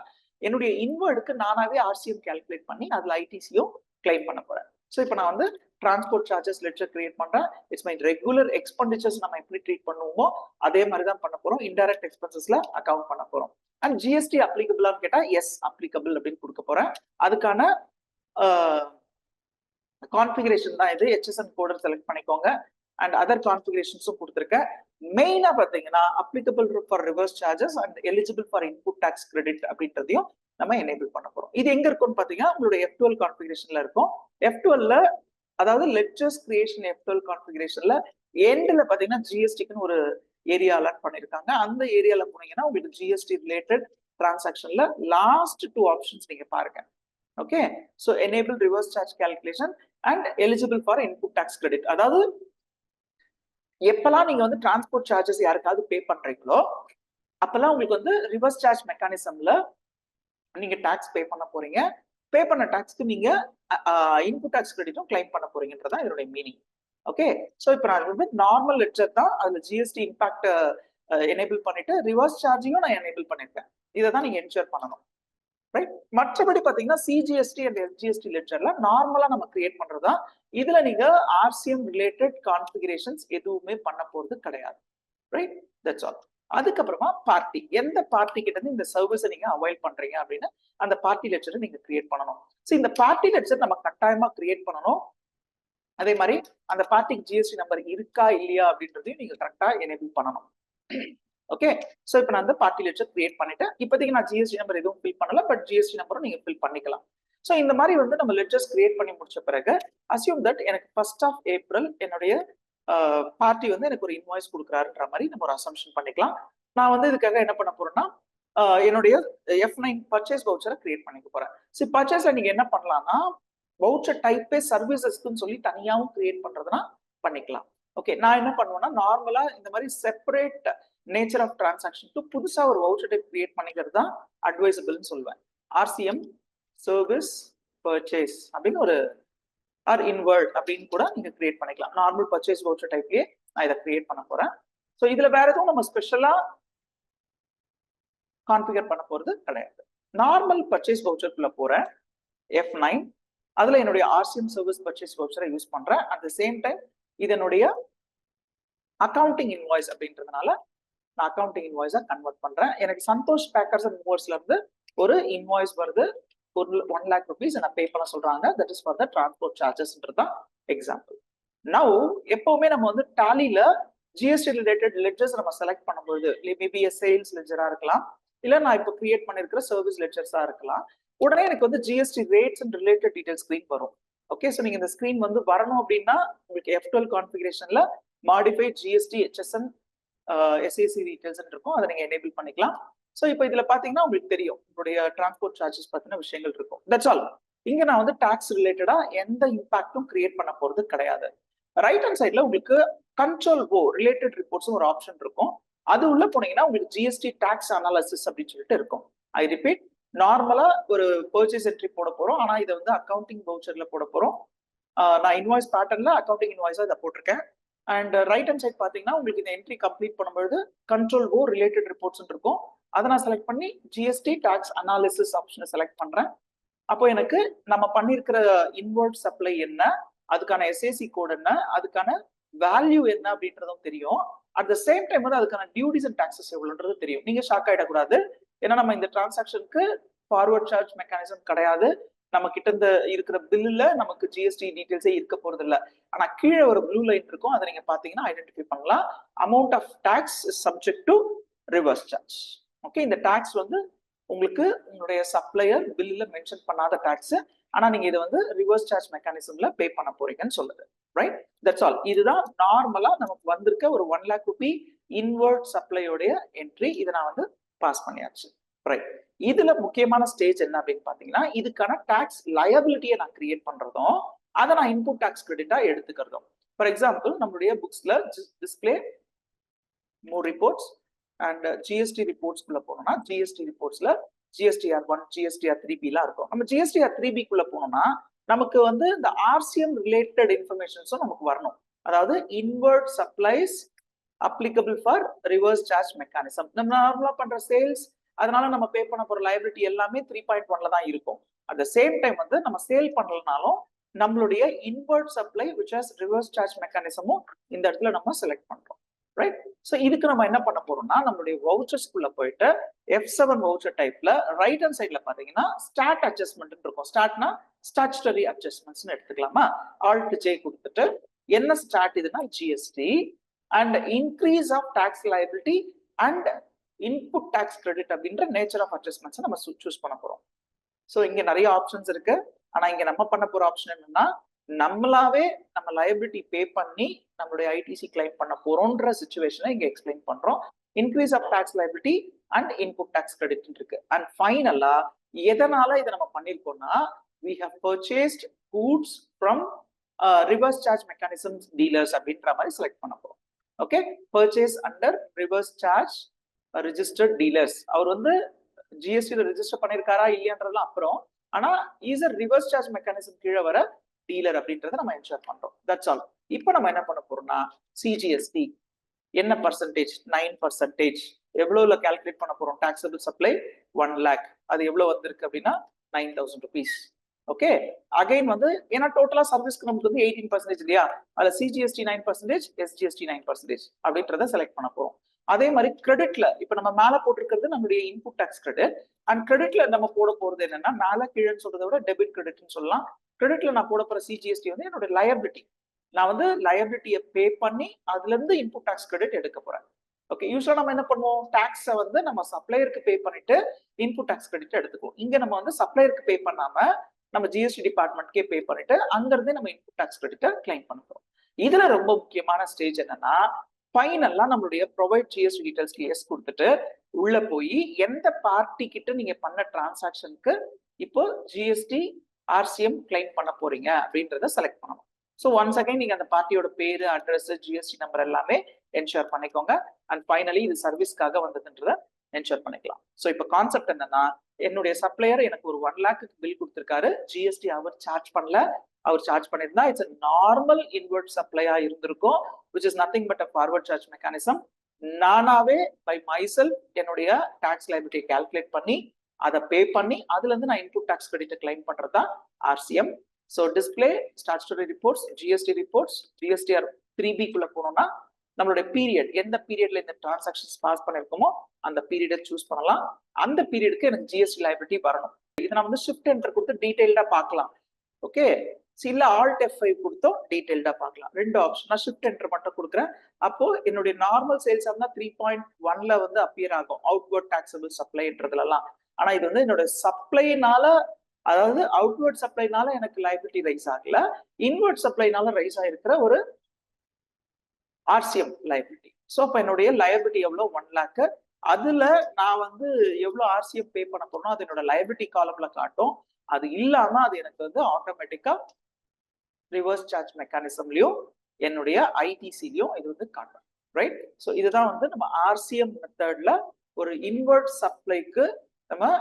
என்னுடைய இன்வர்டுக்கு நானாவே ஆர்சிஎம் கால்குலேட் பண்ணி அதுல ஐடிசியும் கிளைம் பண்ண போறேன். ஸோ இப்போ நான் வந்து டிரான்ஸ்போர்ட் சார்ஜஸ் லெட்ஜர் கிரியேட் பண்றேன். இட்ஸ் மை ரெகுலர் எக்ஸ்பெண்டிச்சர்ஸ் நம்ம எப்படி ட்ரீட் பண்ணுவோமோ அதே மாதிரி தான் பண்ண போறோம். இன்டைரக்ட் எக்ஸ்பென்சஸ்ல அக்கௌண்ட் பண்ண போறோம். அண்ட் ஜிஎஸ்டி அப்ளிகபிளான்னு கேட்டா எஸ் அப்ளிகபிள் அப்படின்னு கொடுக்க போறேன். அதுக்கான கான்ஃபிகரேஷன் தான் இது. ஹெச்எஸ்என் கோடர் செலக்ட் பண்ணிக்கோங்க. அண்ட் அதர் கான்ஃபிகரேஷன்ஸும் கொடுத்துருக்கேன். மெயினா பாத்தீங்கன்னா applicable for reverse charges and eligible for input tax credit அப்படின்றதையும் நம்ம எனேபிள் பண்ண போறோம். இது எங்க இருக்கும்னு பாத்தீங்கன்னா உங்களுடைய F12 கான்ஃபிகரேஷன்ல இருக்கும். F12ல அதாவது லெட்ஜர்ஸ் கிரியேஷன் F12 கான்ஃபிகரேஷன்ல எண்ட்ல பாத்தீங்கன்னா ஜிஎஸ்டிக்குன்னு ஒரு ஏரியா அலாட் பண்ணிருக்காங்க. அந்த ஏரியால போனீங்கன்னா உங்களுக்கு ஜிஎஸ்டி ரிலேட்டட் டிரான்சாக்ஷன்ல லாஸ்ட் 2 ஆப்ஷன்ஸ் நீங்க பாருங்க. Okay, so enable reverse charge calculation and eligible for input tax credit. அதாவது எப்பெல்லாம் நீங்க வந்து டிரான்ஸ்போர்ட் சார்ஜஸ் யாருக்காவது பே பண்றீங்களோ அப்பெல்லாம் உங்களுக்கு வந்து ரிவர்ஸ் சார்ஜ் மெக்கானிசம்ல நீங்க டாக்ஸ் பே பண்ண போறீங்க. பே பண்ண டாக்ஸ்க்கு நீங்க இன்புட் டாக்ஸ் கிரெடிட்டும் கிளைம் பண்ண போறீங்கன்றதான் இதனுடைய மீனிங். ஓகே, ஸோ இப்போ நான் வந்து நார்மல் லெட்ஜர் தான் அதுல ஜிஎஸ்டி இம்பாக்ட் எனேபிள் பண்ணிட்டு ரிவர்ஸ் சார்ஜையும் நான் எனேபிள் பண்ணிருக்கேன். இதை தான் நீங்க என்ஷூர் பண்ணணும். ரைட், மற்றபடி பாத்தீங்கன்னா சிஜிஎஸ்டி அண்ட் எஸ்ஜிஎஸ்டி லெட்ஜர்ல நார்மலா நம்ம கிரியேட் பண்றதா. இதுல நீங்க ஆர்சிஎம் ரிலேட்டட் கான்ஃபிகரேஷன்ஸ் எதுவுமே பண்ண போறது கிடையாது. Right, that's all. அதுக்கப்புறமா பார்ட்டி, எந்த பார்ட்டி கிட்ட இருந்து இந்த சர்வீஸை நீங்க அவைல் பண்றீங்க அப்படின்னு அந்த பார்ட்டி லெட்ஜரை நீங்க கிரியேட் பண்ணணும். ஸோ இந்த பார்ட்டி லெட்ஜர் நம்ம கட்டாயமா கிரியேட் பண்ணணும். அதே மாதிரி அந்த பார்ட்டிக்கு ஜிஎஸ்டி நம்பர் இருக்கா இல்லையா அப்படின்றதையும் நீங்க கரெக்டா எனேபிள் பண்ணணும். ஓகே, ஸோ இப்போ நான் அந்த பார்ட்டி லெட்ஜர் கிரியேட் பண்ணிட்டேன். இப்போதைக்கு நான் ஜிஎஸ்டி நம்பர் எதுவும் ஃபில் பண்ணல, பட் ஜிஎஸ்டி நம்பரும் நீங்க ஃபில் பண்ணிக்கலாம். ஸோ இந்த மாதிரி வந்து நம்ம லெட்ஜர்ஸ் கிரியேட் பண்ணி முடிச்ச பிறகு அசியூம் தட் எனக்கு 1st of April என்னுடைய பார்ட்டி வந்து எனக்கு ஒரு இன்வாய்ஸ் கொடுக்குறாருன்ற மாதிரி நம்ம ஒரு அசம்ஷன் பண்ணிக்கலாம். நான் வந்து இதுக்காக என்ன பண்ண போறேன்னா என்னுடைய F9 பர்ச்சேஸ் வவுச்சரை கிரியேட் பண்ணிக்க போறேன். ஸோ பர்ச்சேஸ்ல நீங்க என்ன பண்ணலாம்னா வவுச்சர் டைப்பே சர்வீசஸ்க்குன்னு சொல்லி தனியாகவும் கிரியேட் பண்றதுனா பண்ணிக்கலாம். ஓகே, நான் என்ன பண்ணுவேன்னா நார்மலா இந்த மாதிரி செப்பரேட் நேச்சர் ஆஃப் டிரான்சாக்ஷனுக்கு புதுசா ஒரு வவுச்சர் டைப் கிரியேட் பண்ணிக்கிறது தான் அட்வைசபிள்னு சொல்லுவேன். ஆர்சிஎம் சர்வீஸ் பர்ச்சேஸ் அப்படின்னு ஒரு ஆர் இன்வர்ட் அப்படின்னு கூட நீங்க கிரியேட் பண்ணிக்கலாம். நார்மல் பர்ச்சேஸ் வவுச்சர் டைப்லயே நான் இதை கிரியேட் பண்ண போறேன். ஸோ இதுல வேற எதுவும் நம்ம ஸ்பெஷலா கான்ஃபிகர் பண்ண போறது கிடையாது. நார்மல் பர்ச்சேஸ் வவுச்சருக்குள்ள போறேன் F9, அதுல என்னுடைய ஆர்சிஎம் சர்வீஸ் பர்ச்சேஸ் வவுச்சரை யூஸ் பண்றேன். அட் த சேம் டைம் இதனுடைய அக்கௌண்டிங் இன்வாய்ஸ் அப்படின்றதுனால நான் அக்கௌண்டிங் இன்வாய்ஸா கன்வெர்ட் பண்றேன். எனக்கு சந்தோஷ் பேக்கர்ஸ் அண்ட் மூவர்ஸ்ல இருந்து ஒரு இன்வாய்ஸ் வருது, ஒரு 1 lakh rupees என்ன பே பண்ண சொல்றாங்க. That is for the transport சார்ஜஸ்ன்றதான் எக்ஸாம்பிள். நவ் எப்பவுமே நம்ம வந்து டாலில ஜிஎஸ்டி ரிலேட்டட் லெட்ஜர்ஸ் நம்ம செலக்ட் பண்ணும்போது மேபி சேல்ஸ் லெட்ஜரா இருக்கலாம், இல்ல நான் இப்போ கிரியேட் பண்ணிருக்கிற சர்வீஸ் லெட்ஜர்ஸா இருக்கலாம். உடனே எனக்கு வந்து GST rates and related detail screen வரும். ஓகே, ஸோ நீங்க இந்த ஸ்கிரீன் வந்து வரணும் அப்படின்னா உங்களுக்கு F12 கான்ஃபிகரேஷன்ல modify GST HSN SAC details இருக்கும், அதை நீங்க எனேபிள் பண்ணிக்கலாம். ஸோ இப்போ இதுல பாத்தீங்கன்னா உங்களுக்கு தெரியும் உங்களுடைய டிரான்ஸ்போர்ட் சார்ஜஸ் பத்தின விஷயங்கள் இருக்கும். That's all. இங்க நான் வந்து டாக்ஸ் ரிலேட்டடா எந்த இம்பாக்டும் கிரியேட் பண்ண போறது கிடையாது. ரைட் ஹேண்ட் சைட்ல உங்களுக்கு கண்ட்ரோல் ஓ ரிலேட்டட் ரிப்போர்ட்ஸ் ஒரு ஆப்ஷன் இருக்கும். அது உள்ள போனீங்கன்னா உங்களுக்கு ஜிஎஸ்டி டாக்ஸ் அனாலிசிஸ் அப்படின்னு சொல்லிட்டு இருக்கும். ஐ ரிப்பீட், நார்மலா ஒரு பர்ச்சேஸ் என்ட்ரி போட போறோம், ஆனா இதை வந்து அக்கௌண்டிங் வவுச்சர்ல போட போறோம். நான் இன்வாய்ஸ் பேட்டர்ன்ல அக்கௌண்டிங் இன்வாய்ஸா இதை போட்டிருக்கேன். அண்ட் ரைட் ஹேண்ட் சைட் பாத்தீங்கன்னா உங்களுக்கு இந்த என்ட்ரி கம்ப்ளீட் பண்ணும்போது கண்ட்ரோல் ஓ ரிலேட்டட் ரிப்போர்ட்ஸ் இருக்கும். அதை நான் செலக்ட் பண்ணி ஜிஎஸ்டி டாக்ஸ் அனாலிசிஸ் ஆப்ஷனை செலக்ட் பண்றேன். அப்போ எனக்கு நம்ம பண்ணிருக்கிற இன்வர்ட் சப்ளை என்ன, அதுக்கான எஸ்ஏசி கோட் என்ன, அதுக்கான வேல்யூ என்ன அப்படின்றதும் தெரியும். அட் த சேம் டைம் வந்து அதுக்கான டியூட்டிஸ் அண்ட் டாக்ஸஸ் எவ்வளோன்றது தெரியும். நீங்க ஷாக் ஆயிடக்கூடாது, ஏன்னா நம்ம இந்த டிரான்சாக்ஷனுக்கு ஃபார்வர்ட் சார்ஜ் மெக்கானிசம் கிடையாது. நம்ம கிட்ட இந்த இருக்கிற பில்லுல நமக்கு ஜிஎஸ்டி டீடைல்ஸே இருக்க போறது இல்லை. ஆனா கீழே ஒரு ப்ளூ லைன் இருக்கும், அதை நீங்க பாத்தீங்கன்னா ஐடென்டிஃபை பண்ணலாம். Amount of tax is subject to reverse charge. Okay, இந்த டாக்ஸ் வந்து உங்களுக்கு உங்களுடைய சப்ளையர் பில்லுல மென்ஷன் பண்ணாத டாக்ஸ், ஆனா நீங்க இதை வந்து ரிவர்ஸ் சார்ஜ் மெக்கானிசம்ல பே பண்ண போறீங்கன்னு சொல்லுது. Right, that's all. இதுதான் நார்மலா நமக்கு வந்திருக்க ஒரு 1 lakh rupee இன்வர்ட் சப்ளையோடைய என்ட்ரி. இதை நான் வந்து பாஸ் பண்ணியாச்சு. ரைட், இதுல முக்கியமான ஸ்டேஜ் என்ன அப்படின்னு பாத்தீங்கன்னா இதுக்கான டாக்ஸ் லயபிலிட்டியை நான் கிரியேட் பண்றதும் அதை நான் இன்புட் டாக்ஸ் கிரெடிட்டா எடுத்துக்கிறதும். ஃபார் எக்ஸாம்பிள் நம்மளுடைய புக்ஸ்ல display more reports and GST ரிப்போர்ட்ஸ்குள்ள போனோம்னா ஜிஎஸ்டி ரிப்போர்ட்ஸ்ல GSTR1, GSTR3B எல்லாம் இருக்கும். நம்ம GSTR3B போனோம்னா நமக்கு வந்து இந்த RCM ரிலேட்டட் இன்ஃபர்மேஷன்ஸும் நமக்கு வரணும். அதாவது inward supplies applicable for reverse charge mechanism. நம்ம நார்மலா பண்ற சேல்ஸ், அதனால நம்ம பே பண்ண போற லைபிலிட்டி எல்லாமே 3.1ல தான் இருக்கும். அட் த சேம் டைம் வந்து நம்ம சேல் பண்ணலனாலும் நம்மளுடைய inward supply which has reverse charge மெக்கானிசமும் இந்த இடத்துல நம்ம செலக்ட் பண்றோம். ரைட்? ஸோ இதுக்கு நம்ம என்ன பண்ண போறோம்னா நம்மளுடைய வவுச்சர்ஸ்குள்ள போயிட்டு F7 வவுச்சர் டைப்ல ரைட் ஹேண்ட் சைட்ல பாத்தீங்கன்னா ஸ்டாட் அட்ஜஸ்ட்மெண்ட் இருக்கும். ஸ்டாட்னா ஸ்டாச்சுட்டரி அட்ஜஸ்ட்மெண்ட்ஸ் எடுத்துக்கலாமா? ஆல்ட் ஜே கொடுத்துட்டு என்ன ஸ்டாட் இதுனா GST and increase of tax liability and input tax credit அப்படின்ற நேச்சர் ஆஃப் அட்ஜஸ்ட்மெண்ட்ஸ் நம்ம சூஸ் பண்ண போறோம். ஸோ இங்க நிறைய ஆப்ஷன்ஸ் இருக்கு. ஆனா இங்க நம்ம பண்ண போற ஆப்ஷன் என்னன்னா நம்மளாவே நம்ம லயபிலிட்டி பே பண்ணி நம்மளுடைய ஐடிசி கிளைம் பண்ண போறோம்ன்ற சிச்சுவேஷனை இங்க எக்ஸ்பிளைன் பண்றோம். Increase of tax liability and input tax credit இருக்கு. அண்ட் ஃபைனலா எதனால இதை நம்ம பண்ணிருக்கோம்னா we have purchased goods from reverse charge mechanisms dealers அப்படின்ற மாதிரி செலக்ட் பண்ண போறோம். Okay, purchase under reverse charge registered dealers. அவர் வந்து ஜிஎஸ்டில ரெஜிஸ்டர் பண்ணிருக்காரா இல்லையான்றதுலாம் அப்புறம், ஆனா is a reverse charge mechanism கீழே வர டீலர் அப்படின்றத நம்ம என்ஷூர் பண்றோம். That's all. இப்போ நம்ம என்ன பண்ண போறோம்னா சிஜிஎஸ்டி என்ன பர்சன்டேஜ், 9%, எவ்வளவுல கால்குலேட் பண்ண போறோம்? டாக்ஸபிள் சப்ளை 1 lakh, அது எவ்வளவு வந்திருக்கு அப்படின்னா 9,000 rupees. ஓகே, அகைன் வந்து ஏன்னா டோட்டலா சர்வீஸ்க்கு நமக்கு வந்து 18% இல்லையா, அதுல சிஜிஎஸ்டி 9%, எஸ்ஜிஎஸ்டி 9% அப்படின்றத செலக்ட் பண்ண போறோம். அதே மாதிரி கிரெடிட்ல இப்ப நம்ம மேல போட்டிருக்கிறது நம்மளுடைய இன்புட் டாக்ஸ் கிரெடிட். அண்ட் கிரெடிட்ல நம்ம போட போறது என்னன்னா மேல கீழன்னு சொல்றதை விட டெபிட் கிரெடிட்னு சொல்லலாம். கிரெடிட்ல நான் போட போற சிஜிஎஸ்டி வந்து என்னோட லயபிலிட்டி. நான் வந்து லயபிலிட்டியை பே பண்ணி அதுல இருந்து இன்புட் டாக்ஸ் கிரெடிட் எடுக்க போறேன். ஓகே, யூஸ்வலா நம்ம என்ன பண்ணுவோம்? டாக்ஸை வந்து நம்ம சப்ளையருக்கு பே பண்ணிட்டு இன்புட் டாக்ஸ் கிரெடிட் எடுத்துக்குவோம். இங்க நம்ம வந்து சப்ளையருக்கு பே பண்ணாம நம்ம ஜிஎஸ்டி டிபார்ட்மெண்ட்கே பே பண்ணிட்டு அங்கிருந்தே நம்ம இன்புட் டாக்ஸ் கிரெடிட்டை கிளைம் பண்ண போறோம். இதுல ரொம்ப முக்கியமான ஸ்டேஜ் என்னன்னா ஃபைனலா நம்மளுடைய ப்ரொவைட் ஜிஎஸ்டி டீடைல்ஸ்க்கு எஸ் கொடுத்துட்டு உள்ள போய் எந்த பார்ட்டி கிட்ட நீங்க பண்ண டிரான்சாக்ஷனுக்கு இப்போ ஜிஎஸ்டி ஆர்சிஎம் கிளைம் பண்ண போறீங்க அப்படின்றத செலக்ட் பண்ணணும். ஸோ ஒன்ஸ் அகைன் நீங்க அந்த பார்ட்டியோட பேரு, அட்ரஸ், ஜிஎஸ்டி நம்பர் எல்லாமே என்ஷூர் பண்ணிக்கோங்க. அண்ட் ஃபைனலி இது சர்வீஸ்க்காக வந்ததுன்றத என்ஷூர் பண்ணிக்கலாம். ஸோ இப்போ கான்செப்ட் என்னன்னா என்னுடைய சப்ளையர் எனக்கு ஒரு 1 lakh பில் கொடுத்துருக்காரு. ஜிஎஸ்டி அவர் சார்ஜ் பண்ணல. அவர் சார்ஜ் பண்ணிருந்தா இட்ஸ் நார்மல் இன்வெர்ட் சப்ளையா இருந்திருக்கும், which is nothing but a forward charge mechanism. நானாவே பை மைசெல்ஃப் என்னுடைய டாக்ஸ் லைபிலிட்டியை கால்குலேட் பண்ணி அதை பே பண்ணி அதுல இருந்து நான் இன்புட் டாக்ஸ் கிரெடிட்டை கிளைம் பண்றது தான் RCM. So display statutory reports, GST reports, GSTR 3B போனோம்னா நம்மளுடைய பீரியட், எந்த பீரியட்ல இந்த டிரான்சாக்ஷன்ஸ் பாஸ் பண்ணிருக்கோமோ அந்த பீரியடை சூஸ் பண்ணலாம். அந்த பீரியடுக்கு எனக்கு ஜிஎஸ்டி லைபிலிட்டி வரணும். இதை நான் வந்து ஷிஃப்ட் என்டர் கொடுத்து டீடைல்டா பார்க்கலாம். ஓகே, இல்ல ஆல்ட் F5 கொடுத்தோம் டீடைல்டா பார்க்கலாம். ரெண்டு ஆப்ஷன். நான் ஷிஃப்ட் என்டர் மட்டும் கொடுக்குறேன். அப்போ என்னுடைய நார்மல் சேல்ஸ் இருந்தா 3.1ல வந்து அப்பியர் ஆகும் அவுட்வர்ட் டாக்ஸபிள் சப்ளைன்றதுலாம். ஆனா இது வந்து என்னோட சப்ளைனால, அதாவது அவுட்வர்ட் சப்ளைனால எனக்கு லைபிலிட்டி ரைஸ் ஆகல, இன்வர்ட் சப்ளைனால ரைஸ் ஆயிருக்கிற ஒரு ஆர்சிஎம் லைபிலிட்டி. ஸோ அப்ப என்னுடைய லைபிலிட்டி எவ்வளவு? 1 lakh. அதுல நான் வந்து எவ்வளவு ஆர்சிஎம் பே பண்ண போறோம் அது என்னோட லைபிலிட்டி காலம்ல காட்டும். அது இல்லாம அது எனக்கு வந்து ஆட்டோமேட்டிக்கா ரிவர்ஸ் சார்ஜ் மெக்கானிசம்லயும் என்னுடைய ஐடிசிலையும் இது வந்து காட்டும். ரைட்? ஸோ இதுதான் வந்து நம்ம ஆர்சிஎம் மெத்தட்ல ஒரு இன்வர்ட் சப்ளைக்கு நம்ம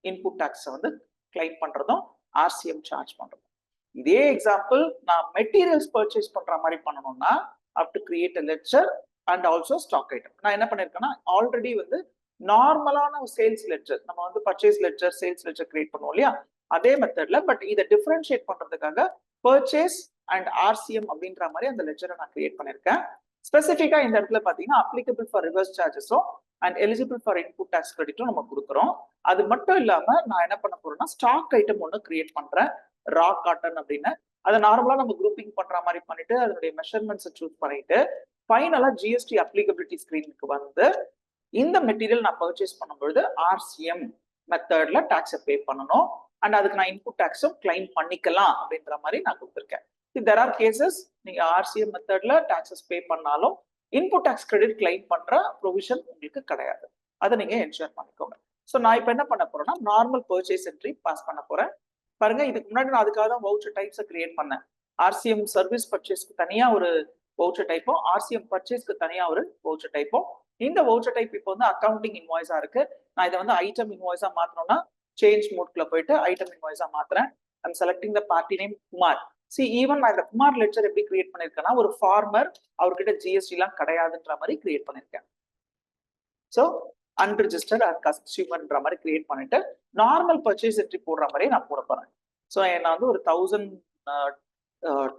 இன்புட் டாக்ஸை வந்து கிளைம் பண்றதும் ஆர்சிஎம் சார்ஜ் பண்றதும். இதே எக்ஸாம்பிள் நான் மெட்டீரியல்ஸ் பர்ச்சேஸ் பண்ற மாதிரி பண்ணணும்னா up to create a ledger and also stock item. நான் என்ன பண்ணிருக்கேன்னா ஆல்ரெடி வந்து நார்மலான சேல்ஸ் லெட்ஜர், நம்ம வந்து purchase ledger, sales ledger create பண்ணுவோம் இல்லையா, அதே மெத்தட்ல பட் இதை டிஃபரன்ஷியேட் பண்றதுக்காக பர்ச்சேஸ் அண்ட் ஆர்சிஎம் அப்படின்ற மாதிரி அந்த லெட்ஜரை நான் கிரியேட் பண்ணிருக்கேன். ஸ்பெசிஃபிக்கா இந்த இடத்துல பாத்தீங்கன்னா அப்ளிகபிள் ஃபார் ரிவர்ஸ் சார்ஜஸும் and eligible for input tax கிரெடிட்டும் நம்ம கொடுக்குறோம். அது மட்டும் இல்லாம நான் என்ன பண்ண போறேன்னா ஸ்டாக் ஐட்டம் ஒன்று கிரியேட் பண்றேன், ரா காட்டன் அப்படின்னு. அதை நார்மலா நம்ம குரூப்பிங் பண்ற மாதிரி பண்ணிட்டு அதனுடைய மெஷர்மெண்ட்ஸை சூஸ் பண்ணிட்டு ஃபைனலா ஜிஎஸ்டி அப்ளிகபிலிட்டி ஸ்கிரீனுக்கு வந்து இந்த மெட்டீரியல் நான் பர்ச்சேஸ் பண்ணும்பொழுது ஆர்சிஎம் மெத்தட்ல டாக்ஸை பே பண்ணணும் அண்ட் அதுக்கு நான் இன்புட் டாக்ஸும் கிளைம் பண்ணிக்கலாம் அப்படின்ற மாதிரி நான் கொடுத்துருக்கேன். தெர் ஆர் கேசஸ் நீங்க ஆர்சிஎம் மெத்தட்ல டாக்ஸஸ் பே பண்ணாலும் இன்புட் டாக்ஸ் கிரெடிட் கிளைம் பண்ற ப்ரொவிஷன் உங்களுக்கு கிடையாது. அதை நீங்க என்ஷூர் பண்ணிக்கோங்க. ஸோ நான் இப்போ என்ன பண்ண போறேன்னா நார்மல் பர்ச்சேஸ் என்ட்ரி பாஸ் பண்ண போறேன். பாருங்க, இதுக்கு முன்னாடி நான் அதுக்காக தான் வவுச்சர் டைப்ஸை கிரியேட் பண்ணேன். ஆர்சிஎம் சர்வீஸ் பர்ச்சேஸ்க்கு தனியா ஒரு வவுச்சர் டைப்பும், ஆர்சிஎம் பர்ச்சேஸ்க்கு தனியா ஒரு வவுச்சர் டைப்பும் இந்த வவுச்சர் டைப் இப்போ வந்து அக்கௌண்டிங் இன்வாய்ஸா இருக்கு. நான் இதை வந்து ஐட்டம் இன்வாய்ஸா மாத்தணும்னா சேஞ்ச் மோட்குள்ள போயிட்டு ஐட்டம் இன்வாய்ஸா மாத்துறேன். I'm selecting the party name Kumar. See even நான் இந்த குமார் லெட்ஜர் எப்படி கிரியேட் பண்ணிருக்கேன்னா, ஒரு ஃபார்மர் அவர்கிட்ட ஜிஎஸ்டி எல்லாம் கிடையாதுன்ற மாதிரி கிரியேட் பண்ணிருக்கேன். ஸோ அன்ரிஜிஸ்டர்ட் ஆர் கன்சியூமர்ன்ற மாதிரி கிரியேட் பண்ணிட்டு நார்மல் பர்ச்சேஸ் என்ட்ரி போடுற மாதிரி நான் போட போறேன். ஸோ நான் வந்து ஒரு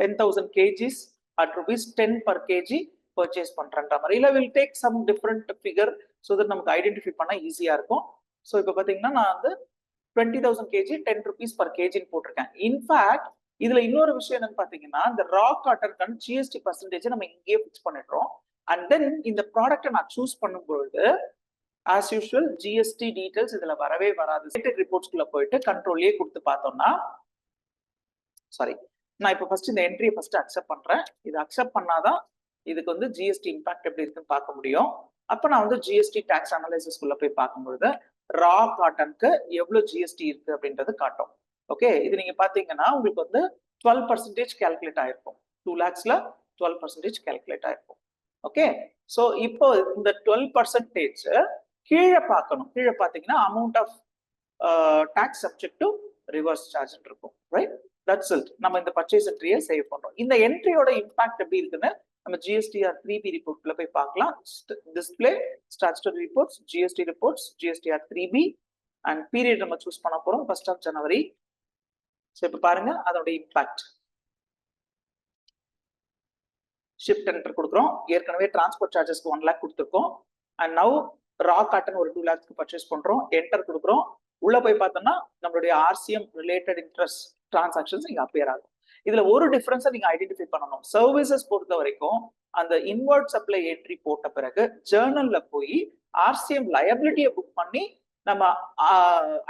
10,000 kgs at rupees 10 per kg purchase பண்றேன்ற மாதிரி. இல்லை will take some different figure so that நமக்கு ஐடென்டிஃபை பண்ண ஈஸியா இருக்கும். ஸோ இப்போ பார்த்தீங்கன்னா நான் வந்து 20,000 kg 10 rupees per kg போட்டிருக்கேன். இன்ஃபேக்ட் இதுல இன்னொரு விஷயம் என்னன்னு பாத்தீங்கன்னா, இந்த ரா காட்டனுக்கான ஜிஎஸ்டி பர்சன்டேஜ் நம்ம இங்கேயே ஃபிக்ஸ் பண்ணிடுறோம். அண்ட் தென் இந்த ப்ராடக்ட்டை நான் சூஸ் பண்ணும்பொழுது ஆஸ் யூஷுவல் ஜிஎஸ்டி டீடைல்ஸ் இதுல வரவே வராது. ஸ்டேட்டட் ரிப்போர்ட்ஸ்குள்ள போயிட்டு கண்ட்ரோல்லே கொடுத்து பார்த்தோம்னா, சாரி நான் இப்போ ஃபர்ஸ்ட் இந்த என்ட்ரியை ஃபர்ஸ்ட் அக்செப்ட் பண்றேன். இது அக்செப்ட் பண்ணாதான் இதுக்கு வந்து ஜிஎஸ்டி இம்பாக்ட் எப்படி இருக்குன்னு பார்க்க முடியும். அப்ப நான் வந்து ஜிஎஸ்டி டாக்ஸ் அனலைசிஸ்குள்ள போய் பார்க்கும்பொழுது ரா காட்டனுக்கு எவ்வளவு ஜிஎஸ்டி இருக்கு அப்படின்றது காட்டும். ஓகே, இது நீங்க பாத்தீங்கன்னா உங்களுக்கு வந்து 12% கால்குலேட் ஆயிருக்கும். 2 lakhsல 12% கால்குலேட் ஆயிருக்கும். ஓகே, சோ இப்போ இந்த 12% கீழே பார்க்கணும். கீழே பாத்தீங்கன்னா amount of tax subject to reverse charge இருக்கும். Right, that's it. நம்ம இந்த பர்ச்சேஸ் என்ட்ரியை சேவ் பண்றோம். இந்த என்ட்ரியோட இம்பாக்ட் எப்படி இருக்குன்னு நம்ம ஜிஎஸ்டிஆர் 3B ரிப்போர்ட்ல போய் பார்க்கலாம். Display statutory reports, GST reports, GSTR 3B and period நம்ம சூஸ் பண்ண போறோம் 1st of January. ஸோ இப்போ பாருங்க அதோட இம்பாக்ட். ஷிஃப்ட் என்டர் கொடுக்குறோம். ஏற்கனவே டிரான்ஸ்போர்ட் சார்ஜஸ்க்கு 1 lakh கொடுத்துருக்கோம். அண்ட் நவ் ரா காட்டன் ஒரு 2 lakhsக்கு பர்ச்சேஸ் பண்றோம். என்டர் கொடுக்குறோம். உள்ள போய் பார்த்தோம்னா நம்மளுடைய ஆர்சிஎம் ரிலேட்டட் இன்ட்ரெஸ்ட் டிரான்சாக்ஷன்ஸ் இங்க அப்பியர் ஆகும். இதுல ஒரு டிஃபரன்ஸை நீங்க ஐடென்டிஃபை பண்ணணும். சர்வீசஸ் பொறுத்த வரைக்கும் அந்த இன்வர்ட் சப்ளை என்ட்ரி போட்ட பிறகு ஜேர்னல்ல போய் ஆர்சிஎம் லயபிலிட்டியை புக் பண்ணி நம்ம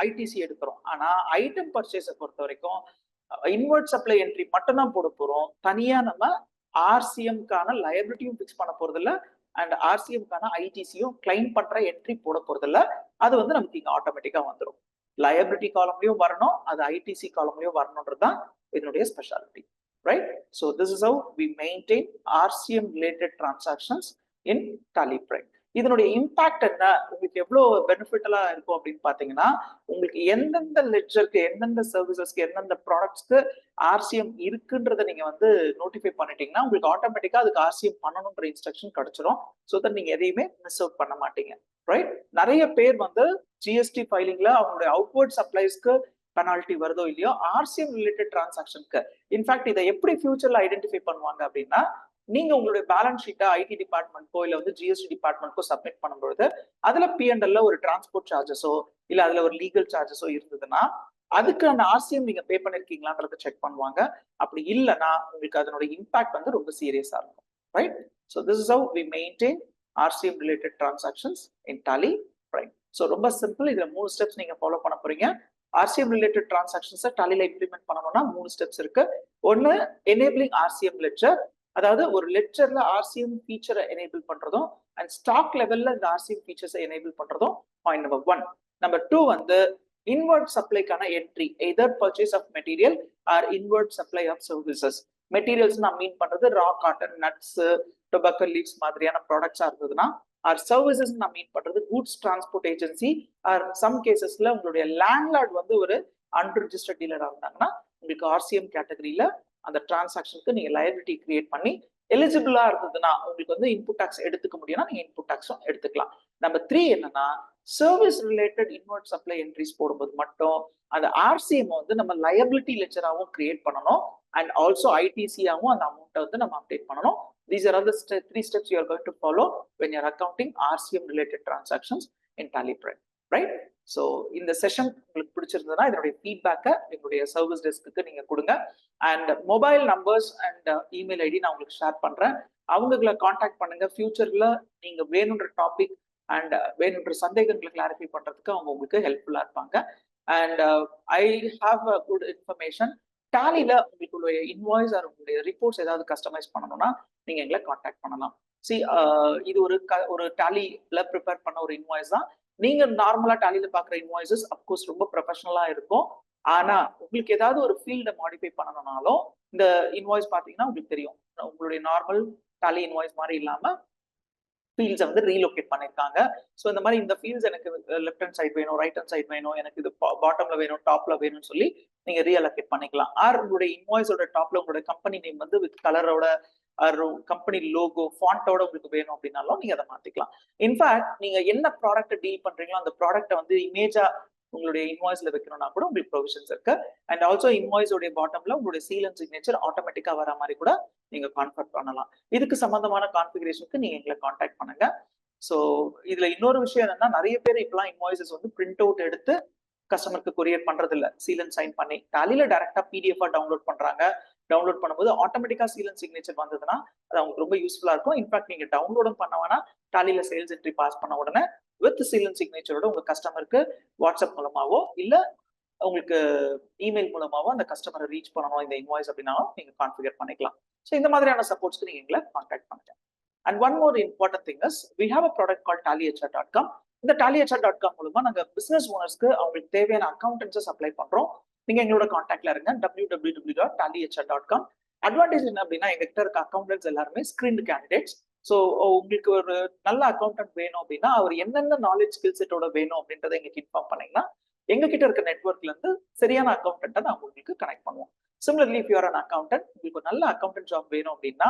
ஐடிசி எடுக்கிறோம். ஆனா ஐட்டம் பர்ச்சேஸை பொறுத்த வரைக்கும் இன்வர்ட் சப்ளை என்ட்ரி மட்டும் தான் போட போறோம். தனியா நம்ம ஆர்சிஎம்கான லயபிலிட்டியும் பிக்ஸ் பண்ண போறது இல்ல அண்ட் ஆர்சிஎம்கான ஐடிசியும் கிளைம் பண்ற என்ட்ரி போட போறது இல்ல. அது வந்து நமக்கு இங்க ஆட்டோமேட்டிக்கா வந்துடும். லயபிலிட்டி காலம்லயும் வரணும், அது ஐடிசி காலம்லயும் வரணும்ன்றதுதான் இதனுடைய ஸ்பெஷாலிட்டி. Right, so this is how we maintain RCM related transactions in Tally Prime. இதனுடைய இம்பாக்ட் என்ன, உங்களுக்கு எவ்வளவு பெனிஃபிட்டலா இருக்கும் அப்படின்னு பாத்தீங்கன்னா, உங்களுக்கு எந்தெந்த லெட்ஜருக்கு, எந்தெந்த சர்வீசஸ்க்கு, எந்தெந்த ப்ராடக்ட்ஸ்க்கு ஆர்சிஎம் இருக்குன்றத நீங்க வந்து நோட்டிஃபை பண்ணிட்டீங்கன்னா உங்களுக்கு ஆட்டோமேட்டிக்கா அதுக்கு ஆர்சிஎம் பண்ணணும்ன்ற இன்ஸ்ட்ரக்ஷன் கிடைச்சிடும். ஸோ தட் நீங்க எதையுமே மிஸ் அவுட் பண்ண மாட்டீங்க. ரைட், நிறைய பேர் வந்து ஜிஎஸ்டி ஃபைலிங்ல அவங்களுடைய அவுட்வர்ட் சப்ளைஸ்க்கு பெனால்டி வருதோ இல்லையோ ஆர்சிஎம் ரிலேட்டட் டிரான்சாக்ஷனுக்கு இன்ஃபேக்ட் இதை எப்படி ஃபியூச்சர்ல ஐடென்டிஃபை பண்ணுவாங்க அப்படின்னா, நீங்க உங்களுடைய பேலன்ஸ் ஷீட்டை ஐடி டிபார்ட்மெண்ட்க்கோ இல்ல வந்து ஜிஎஸ்டி டிபார்ட்மெண்ட்க்கோ சப்மிட் பண்ணும்பொழுது அதுல பிஎன்எல்ல ஒரு டிரான்ஸ்போர்ட் சார்ஜஸோ இல்ல அதுல ஒரு லீகல் சார்ஜஸோ இருந்ததுன்னா அதுக்கான ஆர்சிஎம் நீங்க பே பண்ணிருக்கீங்களான்றத செக் பண்ணுவாங்க. அப்படி இல்லைன்னா உங்களுக்கு அதனுடைய இம்பாக்ட் வந்து ரொம்ப சீரியஸா இருக்கும். Right, so this is how we maintain RCM related transactions in Tally Prime. So ரொம்ப சிம்பிள். இதுல 3 ஸ்டெப்ஸ் நீங்க ஃபாலோ பண்ண போறீங்க. ஆர்சிஎம் ரிலேட்டட் டிரான்சாக்ஷன்ஸை டாலில இம்ப்ளிமெண்ட் பண்ணணும்னா 3 ஸ்டெப்ஸ் இருக்கு. ஒன்னு எனேபிளிங் ஆர்சிஎம் லெட்ஜர், அதாவது ஒரு லெட்ஜர்ல ஆர்சிஎம் ஃபீச்சரை எனேபிள் பண்றதும் அண்ட் ஸ்டாக் லெவல்ல இந்த ஆர்சிஎம் ஃபீச்சர்ஸை எனேபிள் பண்றதும் பாயிண்ட் நம்பர் 1. நம்பர் 2 வந்து இன்வர்ட் சப்ளைக்கான entry, either purchase of material or inward supply of services. Materials நான் மீன் பண்றது raw cotton, nuts, tobacco leaves மாதிரியான ப்ராடக்ட்ஸா இருந்ததுன்னா, ஆர் சர்வீசஸ் நான் மீன் பண்றது goods transport agency or some கேசஸ்ல உங்களுடைய லேண்ட்லார்ட் வந்து ஒரு அன்ரிஜிஸ்டர்ட் டீலரா இருந்தாங்கன்னா உங்களுக்கு ஆர்சிஎம் கேட்டகரியில அந்த டிரான்சாக்ஷனுக்கு நீங்க லயபிலிட்டி கிரியேட் பண்ணி எலிஜிபிளா இருந்ததுன்னா உங்களுக்கு வந்து இன்புட் டாக்ஸ் எடுத்துக்க முடியும்னா நீங்க இன்புட் டாக்ஸும் எடுத்துக்கலாம். நம்பர் 3 என்னன்னா, service related inward supply entries போடும்போது மட்டும் அந்த ஆர்சிஎம் வந்து நம்ம லயபிலிட்டி லெட்ஜராகவும் கிரியேட் பண்ணணும் அண்ட் ஆல்சோ ஐடிசியாவும் அந்த அமௌண்ட்டை வந்து நம்ம அப்டேட் பண்ணணும். These are all the 3 steps you are going to follow when you are accounting RCM related transactions in Tally Prime. Right? So இந்த செஷன் உங்களுக்கு பிடிச்சிருந்ததுன்னா இதனுடைய ஃபீட்பேக்கை எங்களுடைய சர்வீஸ் டெஸ்க்கு நீங்க கொடுங்க. And mobile numbers and email ID நான் உங்களுக்கு ஷேர் பண்றேன். அவங்களை காண்டாக்ட் பண்ணுங்க. ஃபியூச்சர்ல நீங்க வேணுன்ற டாபிக் அண்ட் வேணுன்ற சந்தேகங்களை கிளாரிஃபை பண்றதுக்கு அவங்க உங்களுக்கு ஹெல்ப்ஃபுல்லா இருப்பாங்க. And I have a good information. டாலில உங்களுடைய இன்வாய்ஸ் ஆர் உங்களுடைய ரிப்போர்ட்ஸ் ஏதாவது கஸ்டமைஸ் பண்ணணும்னா நீங்க எங்களை காண்டாக்ட் பண்ணலாம். இது ஒரு டாலில ப்ரிப்பேர் பண்ண ஒரு இன்வாய்ஸ் தான். நீங்க நார்மலா டாலில பாக்குற இன்வாய்ஸஸ் அப்கோர்ஸ் ரொம்ப ப்ரொஃபஷனலா இருக்கும். ஆனா உங்களுக்கு ஏதாவது ஒரு ஃபீல்டை மாடிஃபை பண்ணணும்னாலும் இந்த இன்வாய்ஸ் பாத்தீங்கன்னா உங்களுக்கு தெரியும். உங்களுடைய நார்மல் டாலி இன்வாய்ஸ் மாதிரி இல்லாம ஃபீல்ட்ஸை வந்து ரீலோகேட் பண்ணியிருக்காங்க. ஸோ இந்த மாதிரி இந்த ஃபீல்ட்ஸ் எனக்கு லெஃப்ட் ஹேண்ட் சைட் வேணும், ரைட் ஹேண்ட் சைட் வேணும், எனக்கு இது பாட்டம்ல வேணும், டாப்ல வேணும்னு சொல்லி நீங்க ரீஅலோகேட் பண்ணிக்கலாம். ஆர் உங்களுடைய இன்வாய்ஸோட டாப்ல உங்களுடைய கம்பெனி நேம் வந்து வித் கலரோட கம்பெனி லோகோ ஃபாண்டோட உங்களுக்கு வேணும் அப்படின்னாலும் நீங்க அதை மாத்திக்கலாம். இன்ஃபேக்ட் நீங்க என்ன ப்ராடக்ட் டீல் பண்றீங்களோ அந்த ப்ராடக்ட்டை வந்து இமேஜா உங்களுடைய இன்வாய்ஸ்ல வைக்கணும்னா கூட உங்களுக்கு ப்ரொவிஷன்ஸ் இருக்கு. அண்ட் ஆல்சோ இன்வாய்ஸோடைய பாட்டம்ல உங்களுடைய சீல் அண்ட் சிக்னேச்சர் ஆட்டோமேட்டிக்கா வர மாதிரி கூட நீங்க கான்ஃபிகர் பண்ணலாம். இதுக்கு சம்பந்தமான கான்ஃபிகரேஷனுக்கு நீங்க எங்களை கான்டாக்ட் பண்ணுங்க. ஸோ இதுல இன்னொரு விஷயம் என்னன்னா, நிறைய பேர் இப்பெல்லாம் இன்வாய்ஸஸ் வந்து பிரிண்ட் அவுட் எடுத்து கஸ்டமருக்கு கொரியர் பண்றது இல்ல, சீல் அண்ட் சைன் பண்ணி டாலில டைரக்டா பிடிஎஃப் டவுன்லோட் பண்றாங்க. டவுன்லோட் பண்ணும்போது ஆட்டோமேட்டிக்கா சீல் அண்ட் சிக்னேச்சர் வந்ததுன்னா அது அவங்களுக்கு ரொம்ப யூஸ்ஃபுல்லா இருக்கும். இன்ஃபேக்ட் நீங்க டவுன்லோடும் பண்ண வேணா, டாலில சேல்ஸ் என்ட்ரி பாஸ் பண்ண உடனே வித் சீல் அண்ட் சிக்னேச்சரோட உங்க கஸ்டமருக்கு வாட்ஸ்அப் மூலமாவோ இல்ல உங்களுக்கு இமெயில் மூலமாவோ அந்த கஸ்டமரை ரீச் பண்ணணும் இந்த இன்வாய்ஸ் அப்படின்னாலும் நீங்க கான்ஃபிகர் பண்ணிக்கலாம். ஸோ இந்த மாதிரியான சப்போர்ட்ஸ்க்கு நீங்க எங்களை கான்டாக்ட் பண்ணுங்க. And one more important thing is we have a product call tallyhr.com. இந்த tallyhr.com மூலமா நாங்க பிசினஸ் ஓனர்ஸ்க்கு அவங்களுக்கு தேவையான அக்கௌண்டன்ஸை சப்ளை பண்றோம். நீங்க எங்களோட கான்டாக்ட்ல இருங்க, www.tallyhr.com. அட்வான்டேஜ் என்ன அப்படின்னா, எங்ககிட்ட இருக்க அக்கௌண்டன்ஸ் எல்லாருமே ஸ்கிரீன்டு கேண்டிடேட்ஸ். ஸோ உங்களுக்கு ஒரு நல்ல அக்கௌண்டன்ட் வேணும் அப்படின்னா அவர் என்னென்ன நாலேஜ் ஸ்கில் செட்டோட வேணும் அப்படின்றத எங்களுக்கு இன்ஃபார்ம் பண்ணீங்கன்னா எங்ககிட்ட இருக்க நெட்ஒர்க்ல இருந்து சரியான அக்கௌண்டன்ட்டை நான் உங்களுக்கு கனெக்ட் பண்ணுவோம். Similarly if you are an accountant, உங்களுக்கு ஒரு நல்ல அக்கௌண்டன்ட் ஜாப் வேணும் அப்படின்னா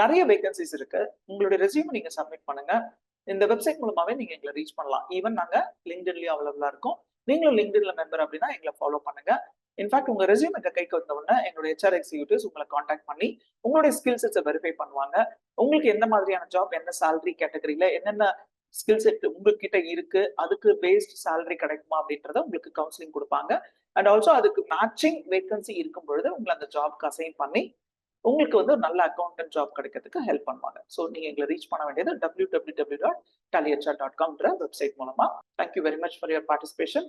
நிறைய வேகன்சிஸ் இருக்கு. உங்களுடைய ரெஸ்யூம் நீங்க சப்மிட் பண்ணுங்க. இந்த வெப்சைட் மூலமாவே நீங்க எங்களை ரீச் பண்ணலாம். ஈவன் நாங்க லிங்க்டின்லயும் அவைலபிளா இருக்கும். நீங்களும் லிங்க்டின்ல மெம்பர் அப்படின்னா எங்களை ஃபாலோ பண்ணுங்க. இன்ஃபேக்ட் உங்க ரெஸ்யூம் எங்க கைக்கு வந்த உடனே எங்களுடைய ஹெச்ஆர் எக்ஸிக்யூட்டிவ்ஸ் உங்களை கான்டாக்ட் பண்ணி உங்களுடைய ஸ்கில் செட்ஸை வெரிஃபை பண்ணுவாங்க. உங்களுக்கு எந்த மாதிரியான ஜாப், என்ன சேலரி கேட்டகரியில என்னென்ன ஸ்கில் செட் உங்ககிட்ட இருக்கு, அதுக்கு பேஸ்ட் சேலரி கிடைக்குமா அப்படின்றத உங்களுக்கு கவுன்சிலிங் கொடுப்பாங்க. அண்ட் ஆல்சோ அதுக்கு மேட்சிங் வேகன்சி இருக்கும் பொழுது உங்களை அந்த ஜாப்க்கு அசைன் பண்ணி உங்களுக்கு வந்து ஒரு நல்ல அக்கௌண்டன்ட் ஜாப் கிடைக்கிறதுக்கு ஹெல்ப் பண்ணுவாங்க. ஸோ நீங்க எங்களை ரீச் பண்ண வேண்டியது www.tallyhr.com வெப்சைட் மூலமா. Thank you very much for your participation.